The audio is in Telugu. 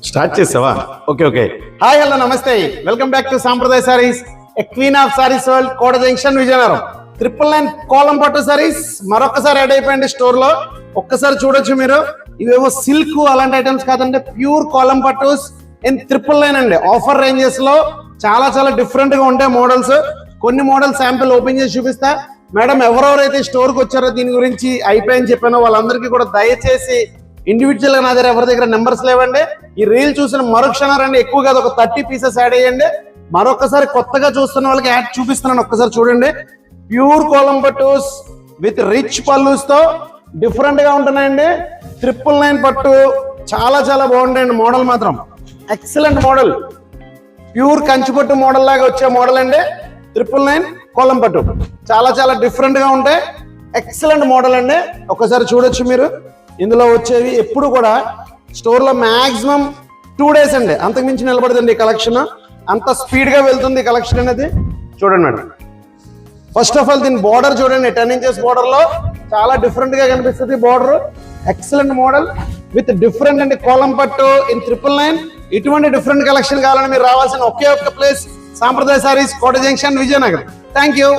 స్టార్ట్ చేసావా? Okay okay. హాయ్ హలో నమస్తే, welcome back to Sampradaya saris, a queen of saris world, Kota junction, Vizianagaram. 999 కోలం పట్టు సారీస్ మరొకసారి యాడ్ అయిపోయింది స్టోర్ లో. ఒక్కసారి చూడొచ్చు మీరు. ఇవేమో సిల్క్ అలాంటి ఐటమ్స్ కాదండి, ప్యూర్ కోలం పట్టుస్ ఇన్ 999 అండి. ఆఫర్ రేంజెస్ లో చాలా చాలా డిఫరెంట్ గా ఉంటాయి మోడల్స్. కొన్ని మోడల్ శాంపిల్ ఓపెన్ చేసి చూపిస్తా. మేడం ఎవరెవరైతే స్టోర్ కి వచ్చారో దీని గురించి అయిపోయింది చెప్పానో వాళ్ళందరికీ కూడా దయచేసి ఇండివిజువల్ గా నా దగ్గర ఎవరి దగ్గర నెంబర్స్ లేవండి. ఈ రీల్ చూసిన మరుక్షణం రండి, ఎక్కువ కాదు, ఒక 30 పీసెస్ యాడ్ అయ్యండి. మరొకసారి కొత్తగా చూస్తున్న వాళ్ళకి యాడ్ చూపిస్తున్నాను, ఒక్కసారి చూడండి. ప్యూర్ కోలం పట్టుస్ విత్ రిచ్ పల్లూస్ తో డిఫరెంట్ గా ఉంటున్నాయండి. 999 పట్టు చాలా చాలా బాగుంటాయండి. మోడల్ మాత్రం ఎక్సలెంట్ మోడల్, ప్యూర్ కంచిపట్టు మోడల్ లాగా వచ్చే మోడల్ అండి. 999 కోలం పట్టు చాలా చాలా డిఫరెంట్ గా ఉంటాయి. ఎక్సలెంట్ మోడల్ అండి, ఒకసారి చూడొచ్చు మీరు. ఇందులో వచ్చేవి ఎప్పుడు కూడా స్టోర్ లో మాక్సిమం 2 days అండి, అంతకుమించి నిలబడుతుంది ఈ కలెక్షన్. అంత స్పీడ్ గా వెళ్తుంది ఈ కలెక్షన్ అనేది. చూడండి మేడం, ఫస్ట్ ఆఫ్ ఆల్ దీని బార్డర్ చూడండి, 10 inches బార్డర్ లో చాలా డిఫరెంట్ గా కనిపిస్తుంది border. Excellent model with different అండి, కోలం పట్టు ఇన్ 999. ఇటువంటి డిఫరెంట్ కలెక్షన్ కావాలని మీరు రావాల్సిన ఒకే ఒక్క ప్లేస్, సాంప్రదాయ saris, Kota junction, Vizianagaram. Thank you.